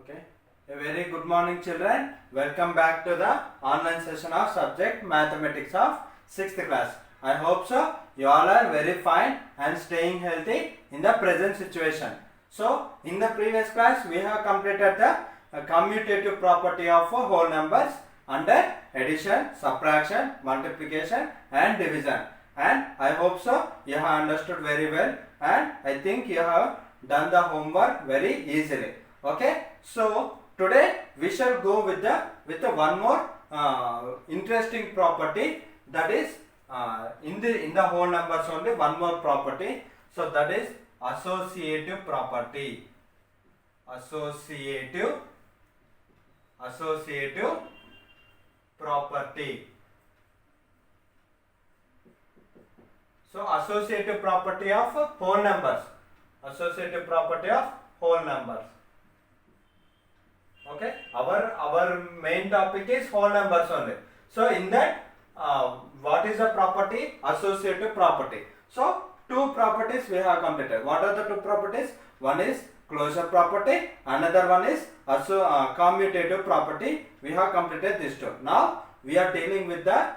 Okay. A very good morning, children. Welcome back to the online session of subject mathematics of 6th class. I hope so. You all are very fine and staying healthy in the present situation. So, in the previous class, we have completed the commutative property of whole numbers under addition, subtraction, multiplication and division. And I hope so you have understood very well, and I think you have done the homework very easily. Okay, so today we shall go with the one more interesting property, that is in the whole numbers only one more property. So that is associative property. Associative property. So associative property of whole numbers. Associative property of whole numbers. Okay, our main topic is whole numbers only. So in that, what is the property? Associative property. So two properties we have completed. What are the two properties? One is closure property, another one is commutative property. We have completed these two. Now we are dealing with the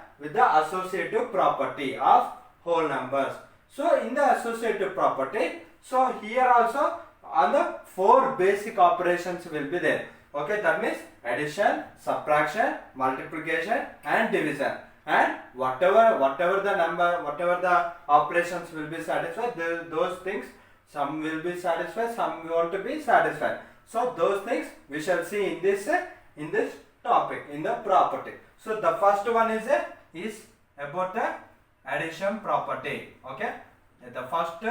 associative property of whole numbers. So in the associative property, so here also on the four basic operations will be there. Okay, that means addition, subtraction, multiplication and division. And whatever the number, whatever the operations will be satisfied, those things, some will be satisfied, some want to be satisfied. So those things we shall see in this topic, in the property. So the first one is about the addition property. Okay, the first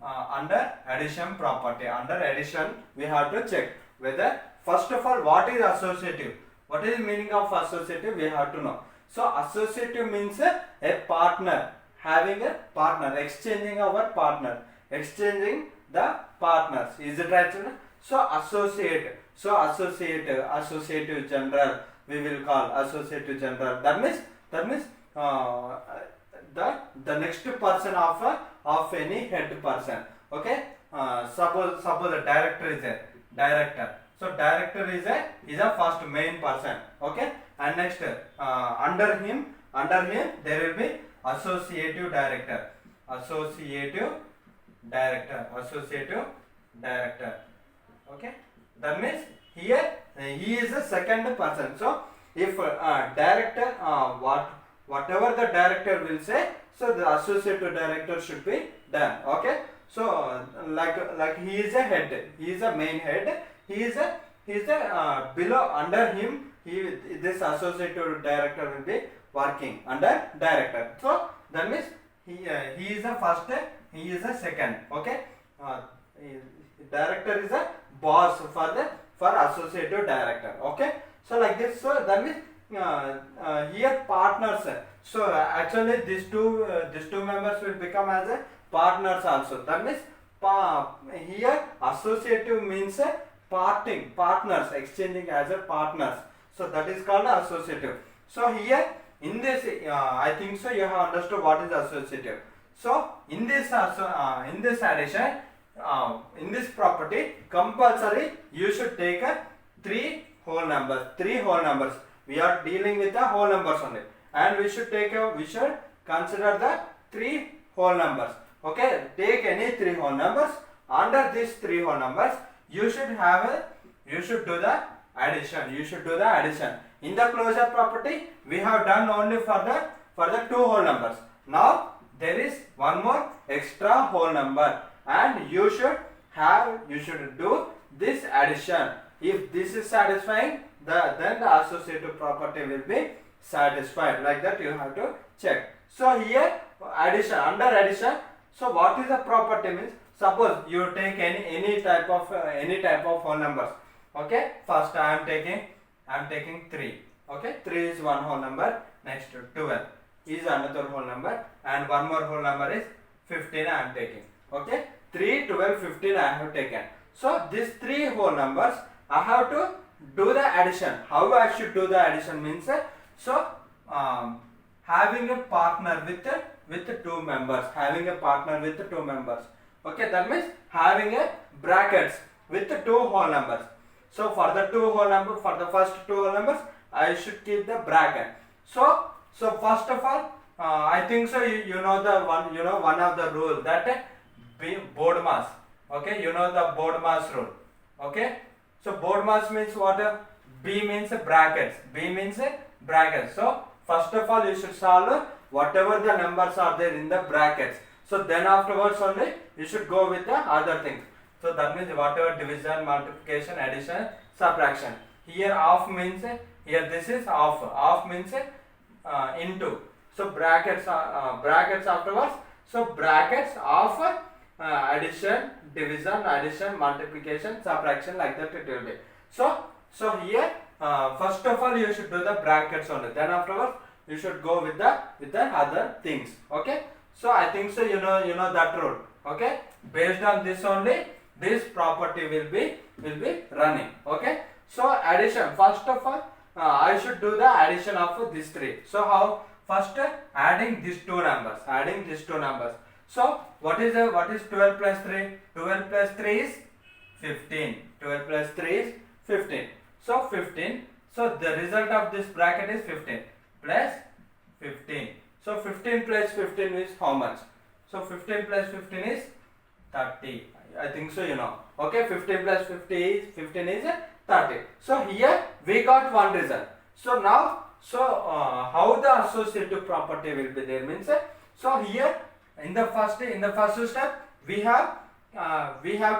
under addition property. Under addition we have to check whether, first of all, what is associative. What is the meaning of associative? We have to know. So associative means a partner, having a partner, exchanging our partner, exchanging the partners. Is it right, children? So associate. So associative general we will call associative general. That means the next person of any head person. Okay. Suppose the director is a director. So director is a first main person. Okay. And next under him there will be associative director. Associative director. Okay. That means here he is the second person. So if director whatever the director will say, so the associative director should be done. Okay. So like he is a head, he is a main head, he is a below, under him this associative director will be working under director. So that means he is a first, he is a second. Okay. Director is a boss for associative director. Okay. So like this. So that means here partners. So actually these two members will become as a partners also. That means here associative means partners, exchanging as a partners. So that is called associative. So here in this I think so you have understood what is associative. So in this addition, in this property, compulsory you should take three whole numbers. We are dealing with the whole numbers only, and we should consider the three whole numbers. Okay, take any three whole numbers. Under these three whole numbers, you should do the addition. In the closure property, we have done only for the two whole numbers. Now there is one more extra whole number, and you should do this addition. If this is satisfying, then the associative property will be satisfied. Like that you have to check. So here addition, under addition. So what is the property means? Suppose you take any type of whole numbers. Okay. First I am taking 3. Okay. 3 is one whole number. Next 12 is another whole number, and one more whole number is 15 I am taking. Okay. 3, 12, 15 I have taken. So these three whole numbers I have to do the addition. How I should do the addition means, so having a partner with two members. Okay, that means having a brackets with two whole numbers. So for the two whole number, for the first two whole numbers, I should keep the bracket. So first of all, I think so. You know the one. You know one of the rule that BODMAS. Okay, you know the BODMAS rule. Okay, so BODMAS means what? B means brackets. B means brackets. So first of all, you should solve whatever the numbers are there in the brackets. So then afterwards only you should go with the other things. So that means whatever division, multiplication, addition, subtraction. Here half means here this is half. Half means into. So brackets afterwards. So brackets of addition, division, addition, multiplication, subtraction, like that it will be. So here first of all you should do the brackets only. Then afterwards you should go with the other things. Okay. So I think so you know that rule. Okay. Based on this only this property will be running. Okay. So addition. First of all I should do the addition of these three. So how? First adding these two numbers. So what is 12 plus 3? 12 plus 3 is 15. 12 plus 3 is 15. So 15. So the result of this bracket is 15 plus 15. So 15 plus 15 is how much? So 15 plus 15 is 30. I think so you know. Okay, 15 plus 15 is 30. So here we got one result. So now how the associative property will be there means so here in the first step we have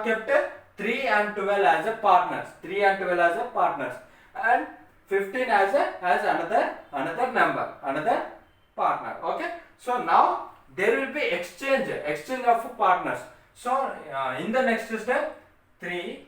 kept 3 and 12 as a partners. 3 and 12 as a partners and 15 as another number, another partner. Okay. So now there will be exchange of partners. So in the next step 3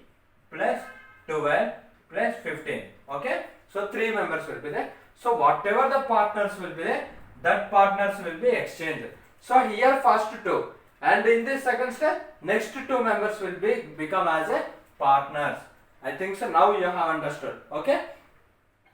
plus 12 plus 15. Okay. So 3 members will be there. So whatever the partners will be there, that partners will be exchanged. So here first 2 and in this second step next 2 members will become as a partners. I think so now you have understood. Okay.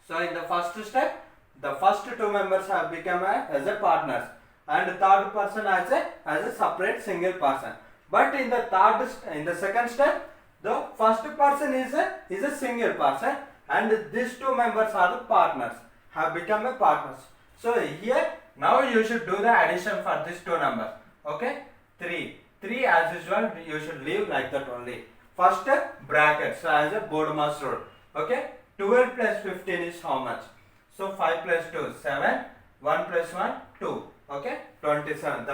So in the first step the first 2 members have become as a partners and the third person as a separate single person. But in the second step the first person is a single person and these 2 members are the partners, have become a partners. So here now you should do the addition for these 2 numbers. Okay. 3 as usual you should leave like that only. First bracket, so as a BODMAS rule. Okay. 12 plus 15 is how much? So 5 plus 2 7, 1 plus 1 2. Okay. 27.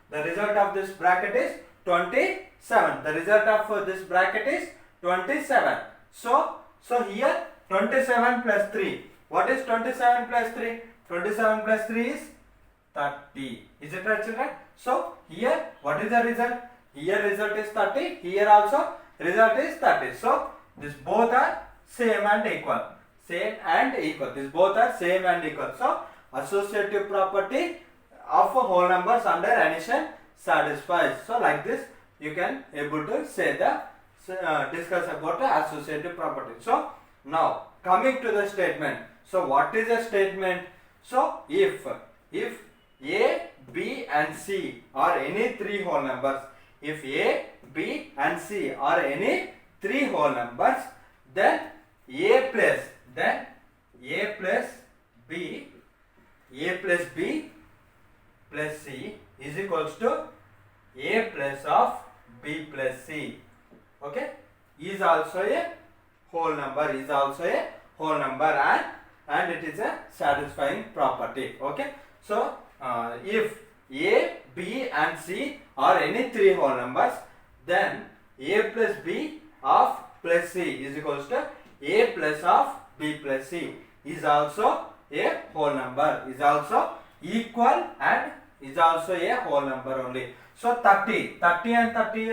The result of this bracket is 27. The result of this bracket is 27. So here 27 plus 3. What is 27 plus 3? 27 plus 3 is 30. Is it right, children? So here what is the result? Here result is 30. Here also result is 30. So these both are same and equal. Same and equal. These both are same and equal. So associative property of whole numbers under addition satisfies. So like this you can able to say discuss about the associative property. So now coming to the statement. So what is a statement? So if A, B and C are any 3 whole numbers, if A, B and C are any 3 whole numbers, then A plus B plus C is equals to A plus of B plus C. Okay, is also a whole number, and it is a satisfying property. Okay, so if A, B and C are any 3 whole numbers, then A plus B of plus C is equals to A plus of B plus C is also a whole number, is also equal and is also a whole number only. So 30 and 30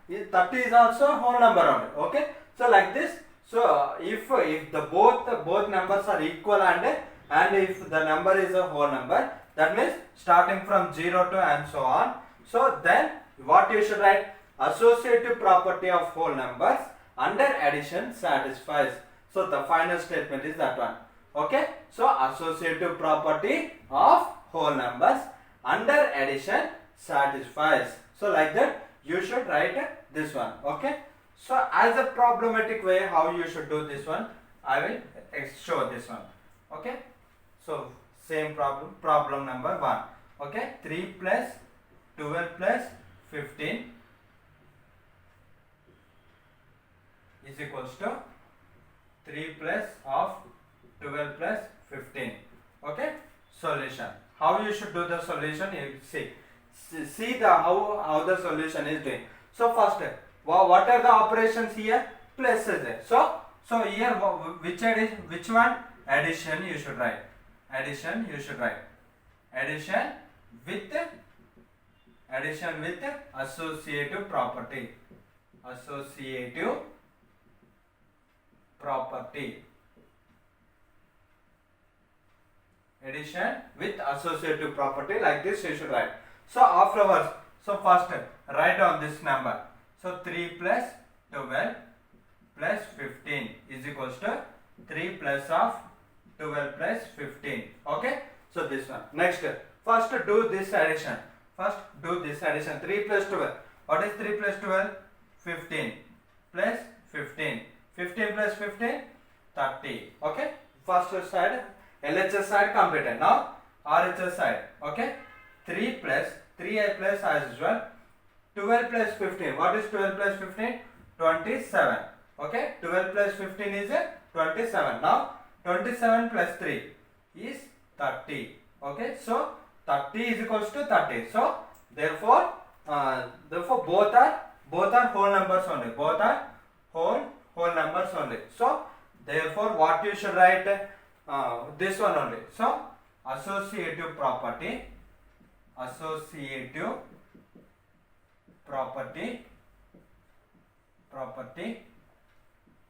is also a whole number only. Okay, so like this. So if the both numbers are equal and if the number is a whole number, that means starting from 0 to and so on. So then what you should write? Associative property of whole numbers under addition satisfies. So the final statement is that one. Okay, so associative property of whole numbers under addition satisfies. So like that you should write this one. Okay, So as a problematic way how you should do this one, I will show this one. Okay, so same problem number 1. Okay, 3 plus 12 plus 15 is equals to 3 plus of 12 plus 15. Okay, solution. How you should do the solution? You see the how the solution is doing. So first, what are the operations here? Pluses. So here which one? Addition you should write. Addition you should write. Addition with associative property. Associative property. Addition with associative property, like this you should write. So afterwards, so first write down this number. So 3 plus 12 plus 15 is equals to 3 plus of 12 plus 15. Okay, so this one. Next, first do this addition. 3 plus 12. What is 3 plus 12? 15 plus 15. 15 plus 15, 30. Okay, first side, LHS side completed. Now RHS side. Okay, 3 plus 3 plus as usual. 12 plus 15. What is 12 plus 15? 27. Okay, 12 plus 15 is 27. Now 27 plus 3 is 30. Okay, so 30 is equals to 30. So therefore both are whole numbers only. Both are whole numbers only. So therefore what you should write? This one only. So associative property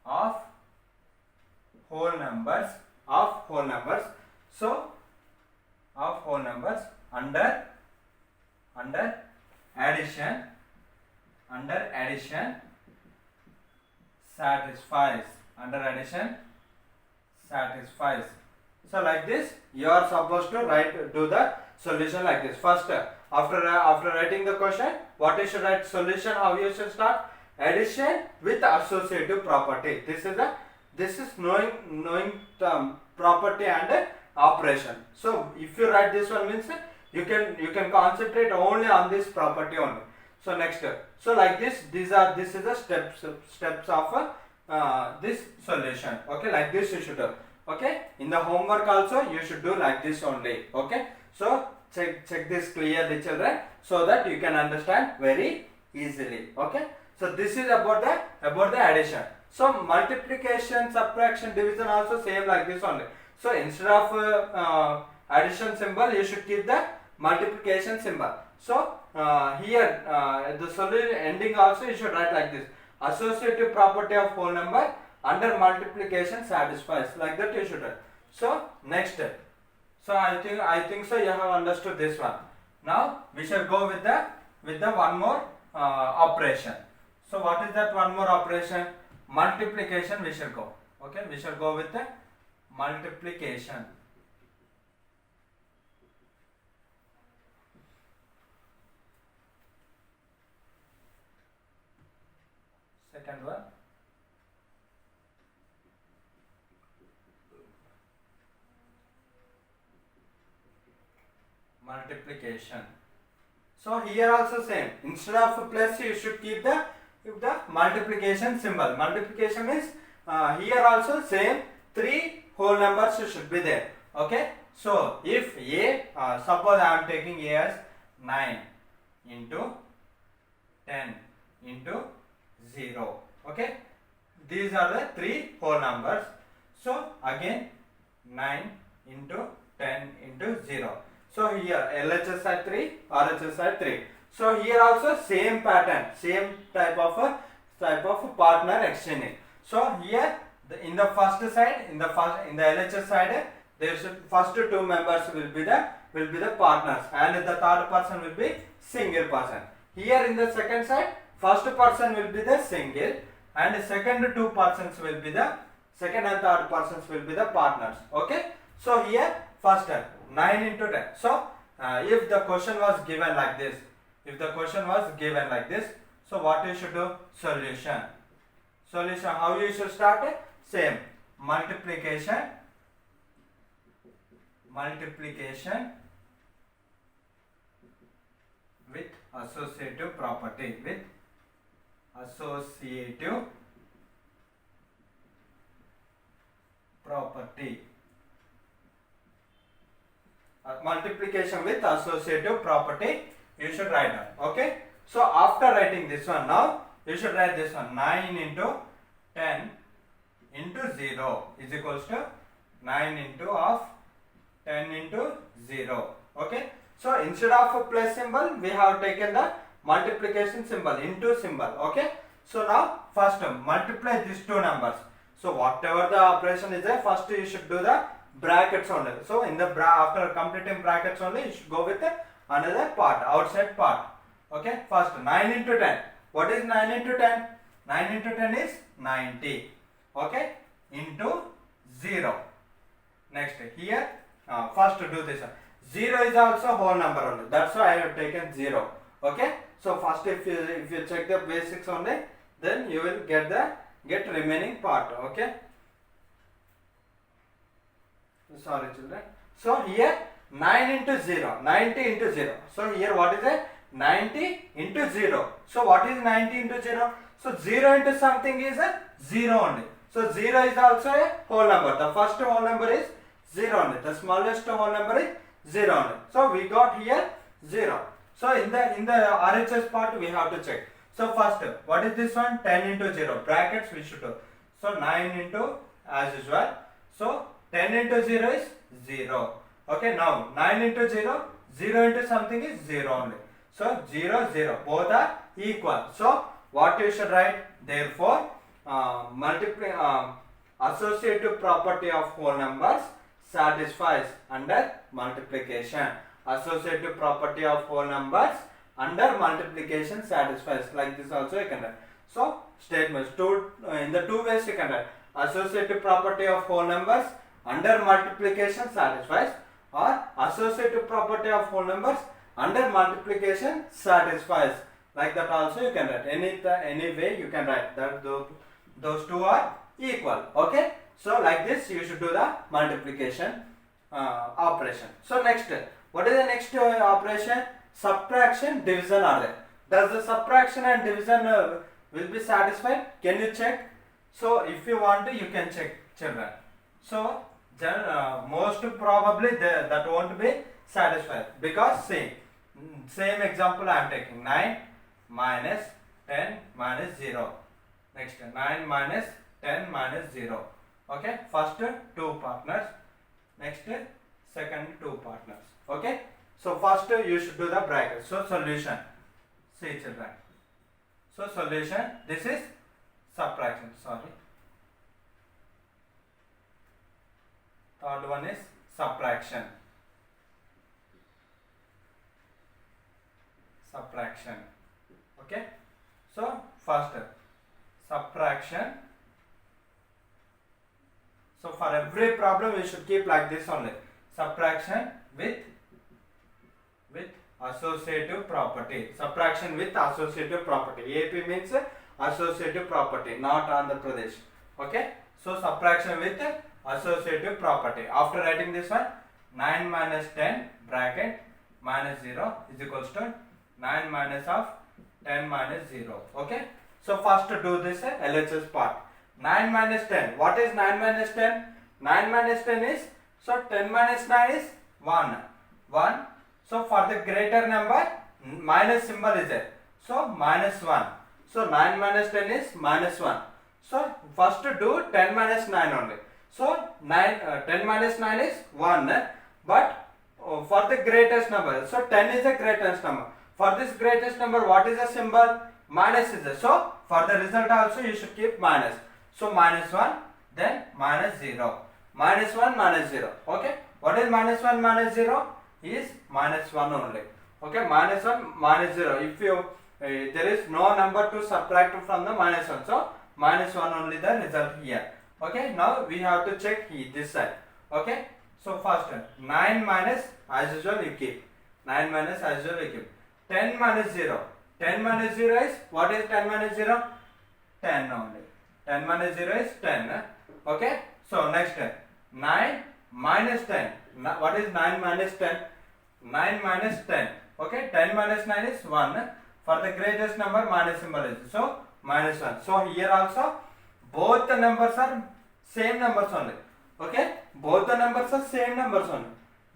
of whole numbers so of whole numbers under addition satisfies. So like this you are supposed to do the solution like this. First, after writing the question, what you should write? Solution. How you should start? Addition with associative property. This is knowing term property and operation. So if you write this one, means you can concentrate only on this property only. So next, so like this, this is the steps of this solution. Okay, like this you should do. Okay, in the homework also you should do like this only. Okay, so check this clearly, children, so that you can understand very easily. Okay, so this is about the addition. So multiplication, subtraction, division also same like this only. So instead of addition symbol, you should keep the multiplication symbol. So here the solution ending also you should write like this: associative property of whole number under multiplication satisfies. Like that you should write. So next, so I think so you have understood this one. Now we shall go with the one more operation. So what is that one more operation? Multiplication we shall go. Okay, we shall go with the multiplication. Second one. Multiplication. So here also same. Instead of plus, you should keep the multiplication symbol. Multiplication means here also same 3 whole numbers should be there. Okay. So if a suppose I am taking a as 9 into 10 into 0. Okay. These are the 3 whole numbers. So again 9 into 10 into 0. So here LHS side 3, RHS side 3. So here also same pattern, same type of partner exchanging. So here in the first side, in the LHS side, there should first 2 members will be the partners, and the third person will be single person. Here in the second side, first person will be the single, and the second 2 persons will be the second and third persons will be the partners. Okay. So here first 9 into 10. So if the question was given like this, so what you should do? Solution. Solution, how you should start? Same. Multiplication with associative property. Multiplication with associative property you should write down. Okay. So after writing this one, now you should write this one. 9 into 10 into 0 is equals to 9 into of 10 into 0. Okay. So instead of a plus symbol, we have taken the multiplication symbol, into symbol. Okay. So now first multiply these two numbers. So whatever the operation is there, first you should do the brackets only. So in the after completing brackets only, you should go with another part, outside part. Okay. First 9 into 10. What is 9 into 10? 9 into 10 is 90. Okay. Into 0. Next here, first do this. 0 is also whole number only. That's why I have taken 0. Okay. So first if you check the basics only, then you will get remaining part. Okay. Sorry children. So here 9 into 0, 90 into 0. So here what is it? 90 into 0. So what is 90 into 0? So 0 into something is a 0 only. So 0 is also a whole number. The first whole number is 0 only. The smallest whole number is 0 only. So we got here 0. So in the RHS part we have to check. So first, what is this one? 10 into 0. Brackets we should do. So 9 into as usual. So 10 into 0 is 0. Okay, now 9 into 0, 0 into something is 0 only. So 0, 0. Both are equal. So what you should write? Therefore, associative property of whole numbers satisfies under multiplication. Associative property of whole numbers under multiplication satisfies. Like this also you can write. So statements in the two ways you can write. Associative property of whole numbers under multiplication satisfies, or associative property of whole numbers under multiplication satisfies. Like that also you can write. Any way you can write that those two are equal. Okay. So like this you should do the multiplication operation. So next, what is the next operation? Subtraction, division are there. Does the subtraction and division will be satisfied? Can you check? So if you want to, you can check, children. So most probably that won't be satisfied, because same example I am taking. 9 minus 10 minus 0. Next 9 minus 10 minus 0. Okay, first two partners, next second two partners. Okay, so first you should do the bracket. So solution, see children. So solution, this is subtraction, sorry. Third one is subtraction. Okay, so first subtraction. So for every problem we should keep like this only. Subtraction with associative property. Subtraction with associative property. AP means associative property, not Andhra Pradesh. Okay. So subtraction with associative property. After writing this one, 9 minus 10 bracket minus 0 is equals to 9 minus of 10 minus 0. Okay. So first do this LHS part. 9 minus 10. What is 9 minus 10? 9 minus 10 is, so 10 minus 9 is 1. 1. So for the greater number, minus symbol is there. So minus 1. So 9 minus 10 is minus 1. So first do 10 minus 9 only. So 10 minus 9 is 1. But for the greatest number, so 10 is the greatest number. For this greatest number, what is the symbol? Minus is there. So for the result also you should keep minus. So minus 1, then minus 0. Minus 1, minus 0. Okay. What is minus 1, minus 0? Is minus 1 only. Okay. Minus 1, minus 0. If you there is no number to subtract from the minus 1. So minus 1 only the result here. Okay. Now we have to check this side. Okay. So first 9 minus as usual you keep. 9 minus as usual you keep. 10 minus 0. 10 minus 0 is, what is 10 minus 0? 10 only. 10 minus 0 is 10. Okay. So next 9 minus 10. What is 9 minus 10? 9 minus 10. Okay. 10 minus 9 is 1. For the greatest number, minus symbol is. So minus 1. So here also both the numbers are same numbers only. Okay. Both the numbers are same numbers only.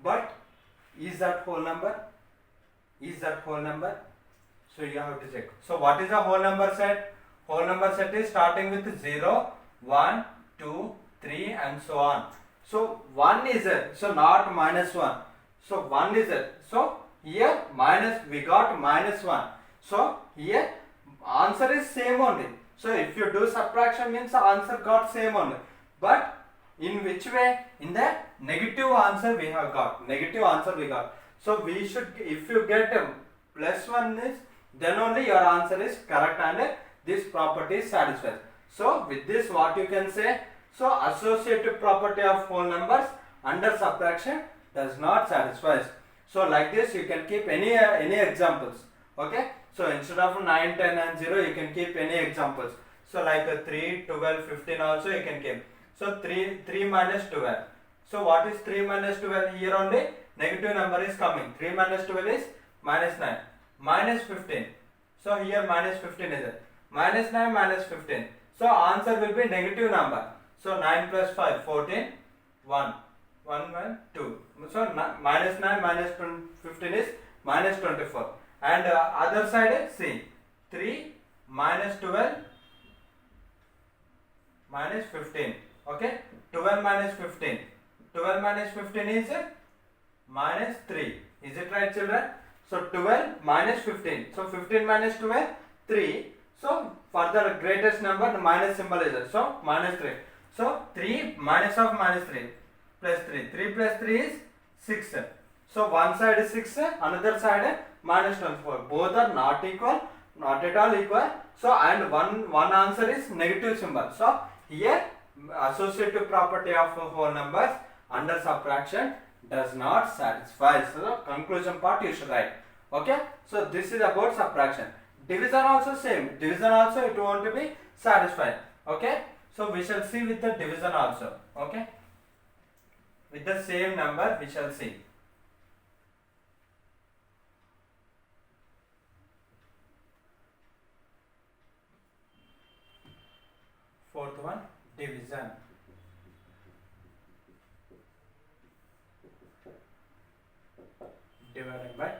But is that whole number? Is that whole number? So you have to check. So what is the whole number set? Whole number set is starting with 0, 1, 2, 3 and so on. So 1 is it. So not minus 1. So 1 is it. So here minus, we got minus 1. So here answer is same only. So if you do subtraction means the answer got same only. But in which way? In the negative answer we have got. Negative answer we got. So we should, if you get plus 1 is, then only your answer is correct and this property is satisfied. So with this what you can say? So associative property of whole numbers under subtraction does not satisfy. So like this you can keep any examples. Okay. So instead of 9, 10 and 0 you can keep any examples. So like 3, 12, 15 also you can keep. So 3 minus 12. So what is 3 minus 12? Here only negative number is coming. 3 minus 12 is minus 9. Minus 15. So here minus 15 is it. Minus 9 minus 15. So answer will be negative number. So 9 plus 5, 14, 1. 1, 2. So minus 9 minus 15 is minus 24. And other side is see. 3 minus 12 minus 15. Okay. 12 minus 15. 12 minus 15 is minus 3. Is it right, children? So 12 minus 15. So 15 minus 12, 3. So for the greatest number, the minus symbol is it. So minus 3. So 3 minus of minus 3 plus 3. 3 plus 3 is 6. So one side is 6, another side minus 24. Both are not equal, not at all equal. So and one answer is negative symbol. So here associative property of whole numbers under subtraction does not satisfy. So conclusion part you should write. Okay. So this is about subtraction. Division also same. Division also it won't be satisfied. Okay. So we shall see with the division also. Okay. With the same number we shall see. Fourth one, division. Divided by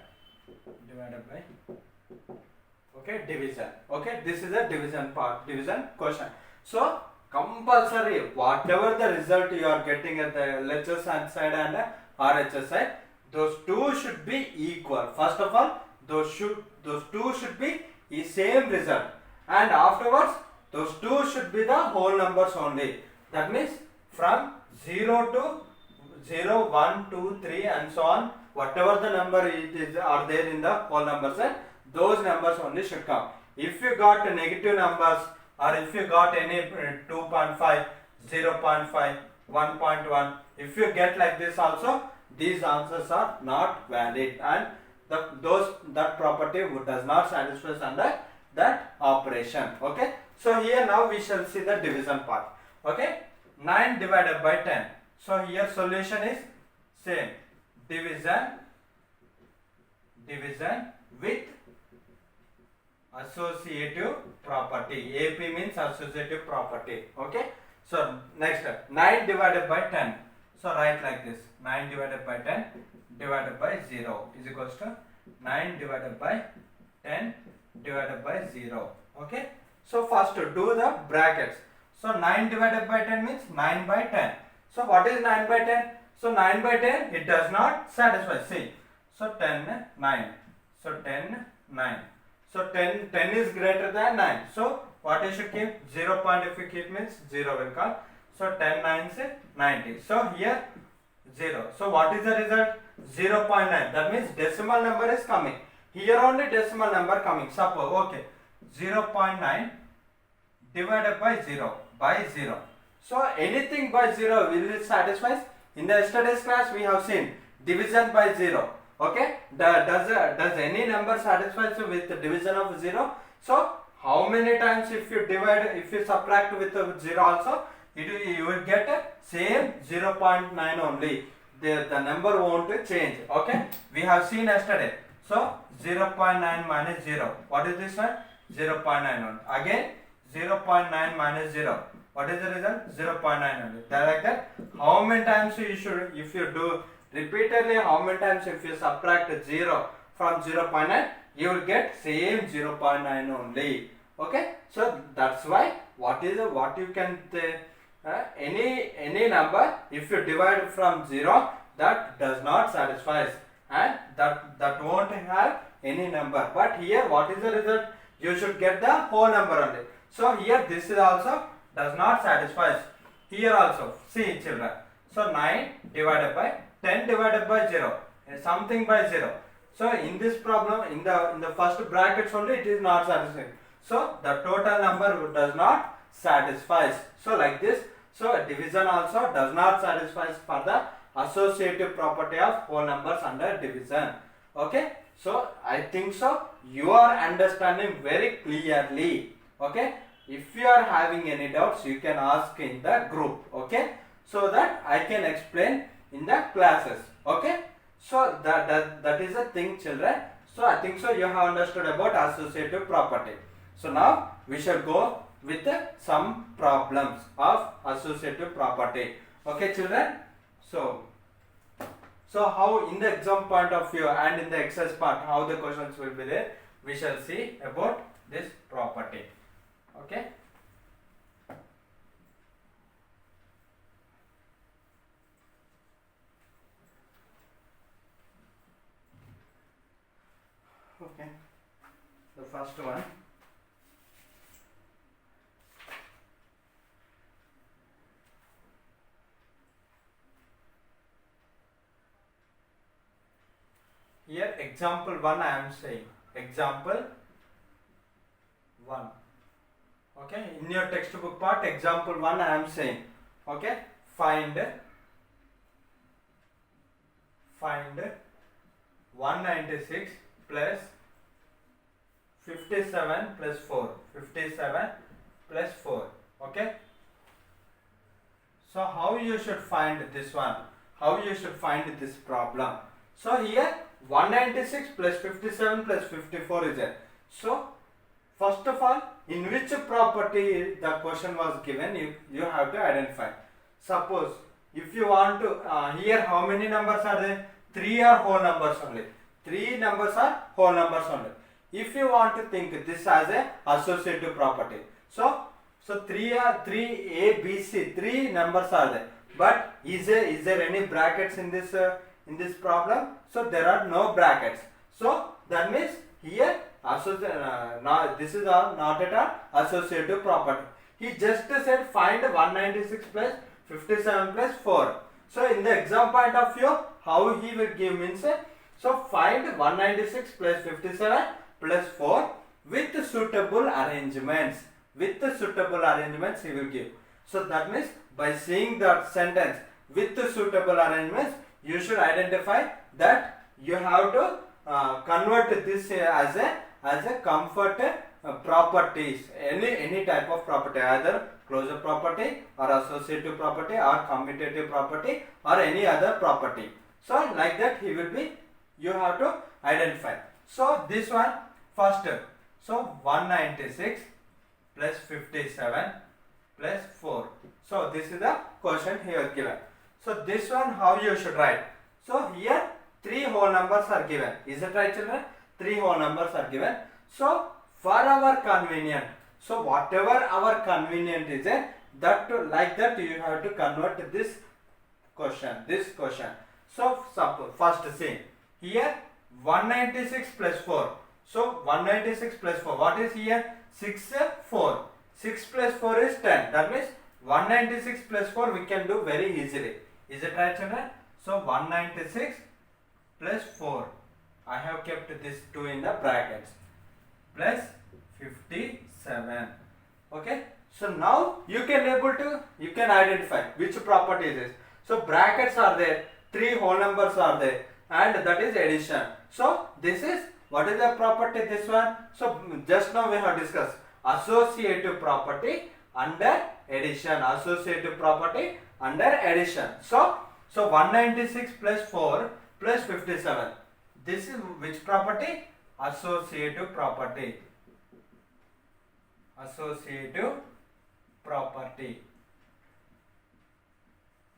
okay, division. Okay, this is a division part, division question. So compulsory whatever the result you are getting at the LHS side and RHS side, those two should be equal. First of all, those two should be the same result, and afterwards those two should be the whole numbers only. That means from 0 to 0, 1, 2, 3 and so on, whatever the number it is are there in the whole number set, those numbers only should come. If you got negative numbers or if you got any 2.5, 0.5, 1.1, if you get like this also, these answers are not valid and that property does not satisfy under that operation. Okay. So here now we shall see the division part. Okay. 9 divided by 10. So here solution is same. Division with associative property. AP means associative property. Okay. So next 9 divided by 10. So write like this. 9 divided by 10 divided by 0 is equals to 9 divided by 10 divided by 0. Okay. So first do the brackets. So 9 divided by 10 means 9 by 10. So what is 9 by 10? So 9 by 10 it does not satisfy. See. So 10, 9. So 10, 9. So 10 is greater than 9. So what you should keep? 0 point if you keep means 0 will come. So 10 9s 90. So here 0. So what is the result? 0.9. That means decimal number is coming. Here only decimal number coming. Suppose okay. 0.9 divided by 0 by 0. So anything by 0 will it satisfy? In the yesterday's class we have seen division by 0. Okay. Does any number satisfy with the division of 0? So how many times if you divide, if you subtract with 0 also, you will get same 0.9 only. The number won't change. Okay, we have seen yesterday. So 0.9 minus 0, what is this one? 0.91. Again 0.9 minus 0, what is the result? 0.9 only. Like that, how many times you should, if you do repeatedly, how many times if you subtract 0 from 0.9, you will get same 0.9 only. Okay, so that's why what you can any number, if you divide from 0, that does not satisfy, and that won't have any number. But here what is the result? You should get the whole number only. So here this is also does not satisfy. Here also, see children. So 9 divided by 10 divided by 0, something by 0. So in this problem, in the first brackets only, it is not satisfying. So the total number does not satisfy. So like this. So division also does not satisfy for the associative property of whole numbers under division. Okay. So I think so you are understanding very clearly. Okay. If you are having any doubts, you can ask in the group. Okay. So that I can explain in the classes. Okay. So that is a thing, children. So I think so you have understood about associative property. So now we shall go with some problems of associative property. Okay, children. So how in the exam point of view and in the exercise part, how the questions will be there, we shall see about this property. Okay. Okay. The first one. Here example 1 I am saying. Example 1. Okay. In your textbook part, example 1 I am saying. Okay. Find 196 plus 57 plus 4. 57 plus 4. Okay. So how you should find this one? How you should find this problem? So here 196 plus 57 plus 54 is there. So first of all, in which property the question was given, you have to identify. Suppose if you want to, here how many numbers are there? 3 are whole numbers only. 3 numbers are whole numbers only. If you want to think this as a associative property, so 3 A, B, C, 3 numbers are there. But is there any brackets in this problem? So there are no brackets. So that means here this is not at all associative property. He just said find 196 plus 57 plus 4. So in the exam point of view, how he will give means, so find 196 plus 57 plus 4 with suitable arrangements. With suitable arrangements he will give. So that means by seeing that sentence with suitable arrangements, you should identify that you have to convert this as a comfort properties, any type of property, either closure property or associative property or commutative property or any other property. So like that you have to identify. So this one first, so 196 plus 57 plus 4. So this is the question here given. So this one how you should write. So here 3 whole numbers are given. Is it right, children? 3 whole numbers are given. So for our convenient, so whatever our convenient is, like that you have to convert this question. So suppose first see here 196 plus 4. So 196 plus 4. What is here? 6 4. 6 plus 4 is 10. That means 196 plus 4 we can do very easily. Is it right, children? So 196 plus 4. I have kept this 2 in the brackets. Plus 57. Okay. So now you can identify which property is this. So brackets are there. 3 whole numbers are there. And that is addition. So this is, what is the property, this one? So just now we have discussed associative property under addition. Associative property under addition. So 196 plus 4 plus 57. This is which property? Associative property. Associative property.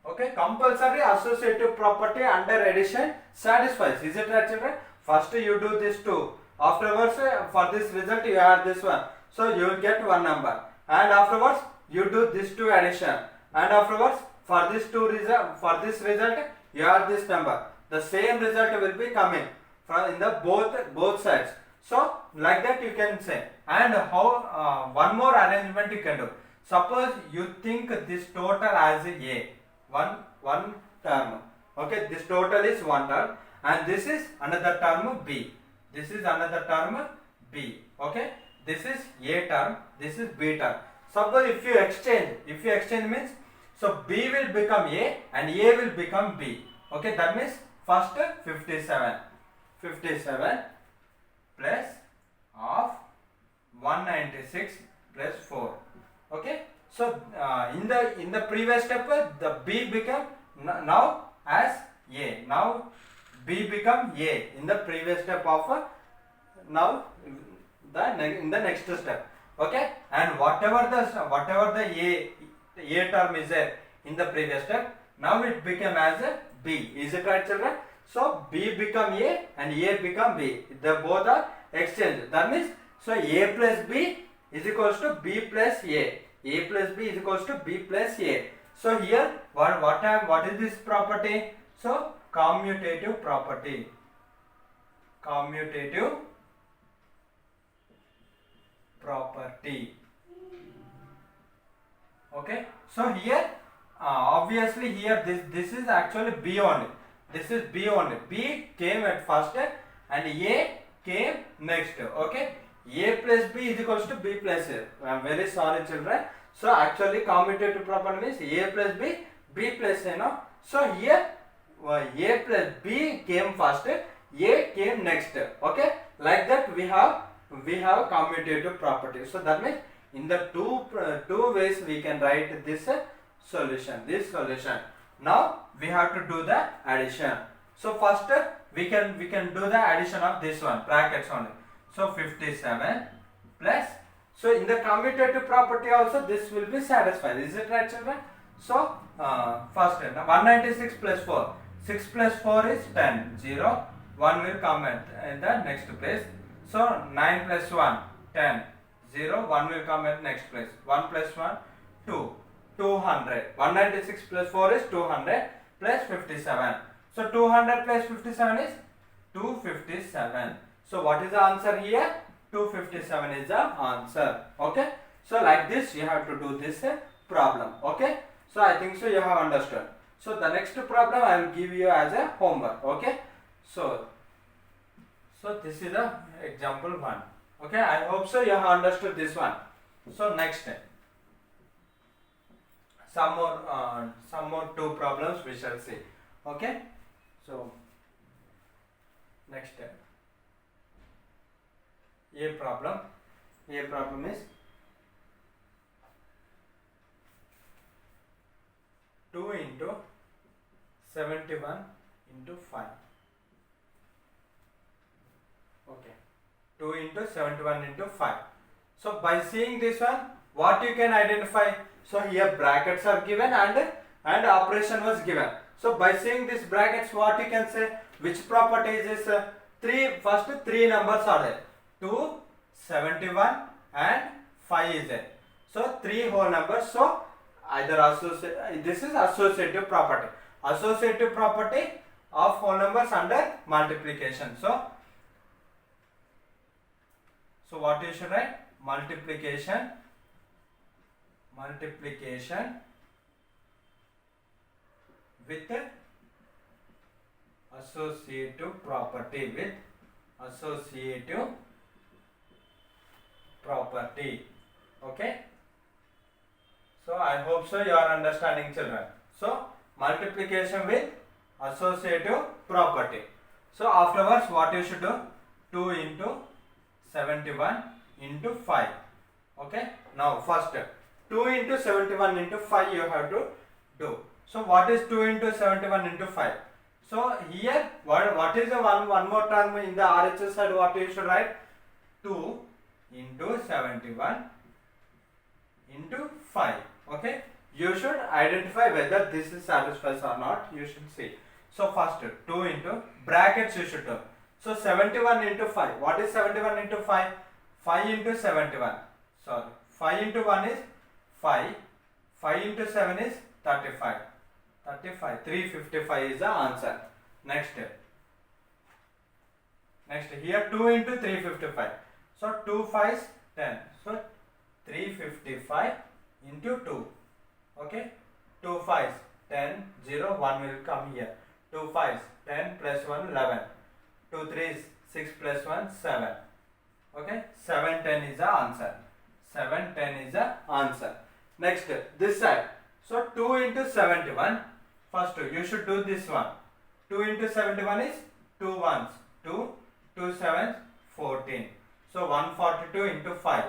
Okay, compulsory associative property under addition satisfies. Is it right, children? First you do this two. Afterwards, for this result you add this one. So you will get one number. And afterwards you do this two addition. And afterwards for this two result, for this result you add this number. The same result will be coming from in the both sides. So like that you can say. And how one more arrangement you can do. Suppose you think this total as a one term. Okay, this total is one term and this is another term B. This is another term B. Okay, this is A term, this is B term. Suppose if you exchange means, so B will become A and A will become B. Okay, that means first 57 plus of 196 plus 4. Okay, so in the previous step the B become now as A. Now B become A in the previous step of now in the next step. Okay, and whatever the A term is there in the previous step, now it became as a B. Is it right, children? So B become A and A become B. The both are exchanged. That means so A plus B is equals to B plus A. A plus B is equals to B plus A. So here what is this property? So commutative property. Commutative property. Okay. So here obviously here this is actually B only. This is B only. B came at first and A came next. Okay. A plus B is equals to B plus A. I am very sorry, children. So actually commutative property means A plus B, B plus A. No? So here A plus B came first, A came next. Okay. Like that we have commutative property. So that means in the two ways we can write this solution. Now we have to do the addition. So first we can do the addition of this one, brackets only. So 57 plus, so in the commutative property also this will be satisfied. Is it right, children? So first 196 plus 4. 6 plus 4 is 10. 0. 1 will come in the next place. So 9 plus 1, 10. 0. 1 will come at next place. 1 plus 1, 2. 200. 196 plus 4 is 200 plus 57. So 200 plus 57 is 257. So what is the answer here? 257 is the answer. Okay. So like this you have to do this problem. Okay. So I think so you have understood. So the next problem I will give you as a homework. Okay. So this is the example 1. Okay. I hope so you have understood this one. So next some more two problems we shall see. Okay. So next A problem is 2 into 71 into 5. Okay, 2 into 71 into 5. So by seeing this one, what you can identify? So here brackets are given and operation was given. So by seeing these brackets, what you can say? Which property is this? First three numbers are there. 2, 71 and 5 is there. So 3 whole numbers. So either this is associative property. Associative property of whole numbers under multiplication. So what you should write? Multiplication with associative property, okay. So I hope so you are understanding, children. So multiplication with associative property. So afterwards what you should do? 2 into 71 into 5. Okay, now first 2 into 71 into 5 you have to do. So what is 2 into 71 into 5? So here what is the one more term in the RHS side, what you should write? 2 into 71 into 5. Okay, you should identify whether this is satisfies or not, you should see. So first 2 into brackets you should do. So 71 into 5, what is 71 into 5? 5 into 71, sorry, 5 into 1 is 5, 5 into 7 is 35, 355 is the answer. Next here 2 into 355, so 2 5s 10, so 355 into 2, okay, 2 5s 10, 0, 1 will come here, 2 5s 10 plus 1 11, 2 3s 6 plus 1 7, okay, 710 is the answer, 710 is the answer. Next this side, so 2 into 71, first you should do this one, 2 into 71 is 2 1s 2, 2 7s 14, so 142 into 5.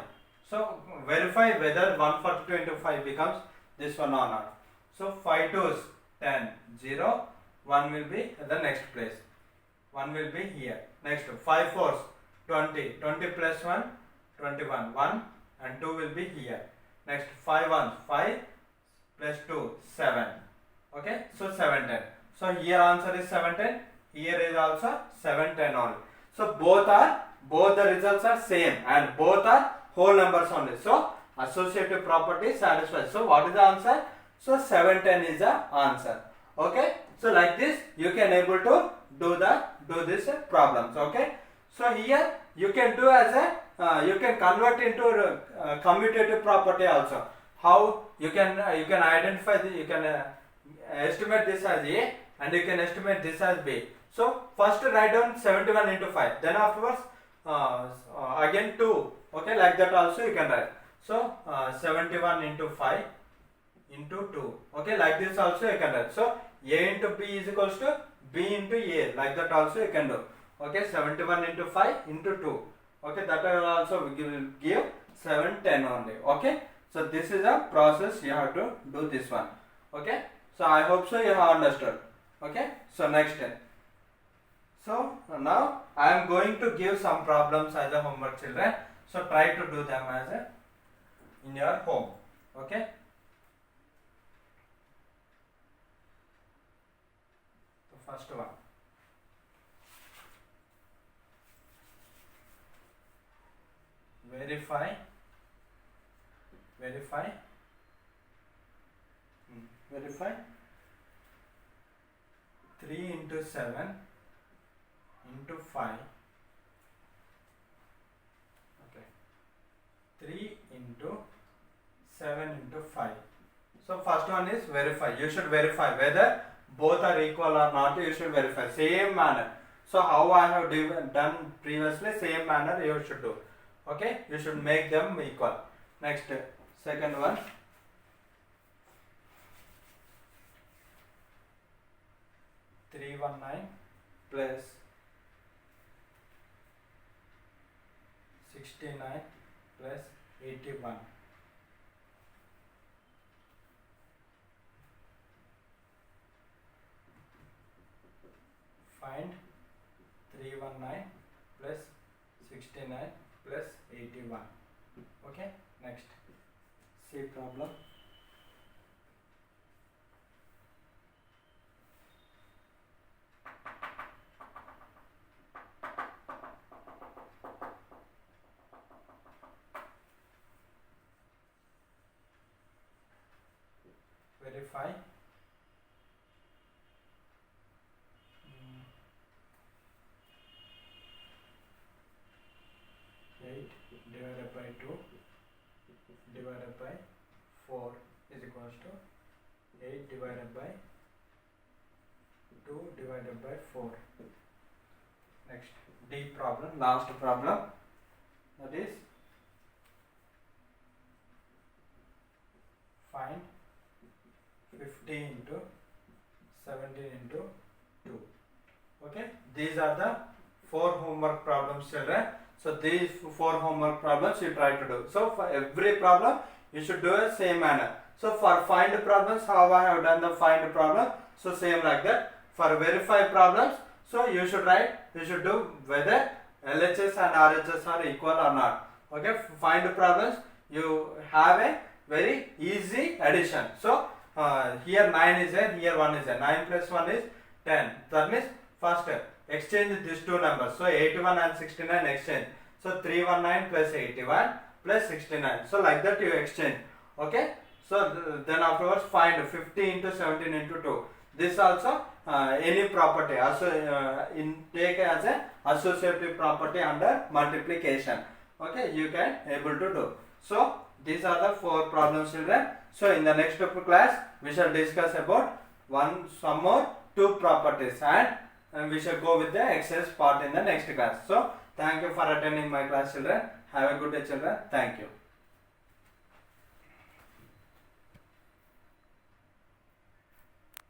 So verify whether 142 into 5 becomes this one or not. So 5 2s 10, 0, 1 will be at the next place, 1 will be here. Next 5 4s 20, 20 plus 1 21, 1 and 2 will be here. Next 5 1s 5 plus 2 7, okay, so 710. So here answer is 710, here is also 710 only. So both the results are same and both are whole numbers only. So associative property satisfies. So what is the answer? So 710 is the answer. Okay. So like this you can able to do this problems. Okay. So here you can do as a you can convert into commutative property also. How you can identify the, you can estimate this as A and you can estimate this as B. So first write down 71 into 5, then afterwards again 2, okay, like that also you can write. So 71 into 5 into 2, okay, like this also you can write. So A into B is equals to B into A, like that also you can do. Okay, 71 into 5 into 2, okay, that will also give 710 only. Okay, so this is a process you have to do this one. Okay, so I hope so you have understood. Okay, so next. So now I am going to give some problems as a homework, children. So try to do them as a in your home. Okay. The first one. Verify 3 into 7 into 5, okay, 3 into 7 into 5. So first one is verify. You should verify whether both are equal or not. You should verify same manner. So how I have done previously, same manner you should do. Okay, you should make them equal. Next, second one. 319 plus 69 plus 81. Find 319 plus 69 plus 81. Okay, next. See problem. Verify 8 divided by 2 divided by 4 is equals to 8 divided by 2 divided by 4. Next, D problem, last problem, that is find 50 into 17 into 2. Okay, these are the 4 homework problems, children. So these 4 homework problems you try to do. So for every problem you should do a same manner. So for find problems, how I have done the find problem, so same like that. For verify problems, so you should do whether LHS and RHS are equal or not. Okay, find problems, you have a very easy addition. So here 9 is there, here 1 is there. 9 plus 1 is 10. That means first exchange these two numbers. So 81 and 69 exchange. So 319 plus 81 plus 69. So like that you exchange. Okay. So then afterwards find 50 into 17 into 2. This also any property also take as a associative property under multiplication. Okay, you can able to do. So these are the 4 problems, children. So in the next class we shall discuss about some more 2 properties, and we shall go with the exercise part in the next class. So thank you for attending my class, children. Have a good day, children. Thank you.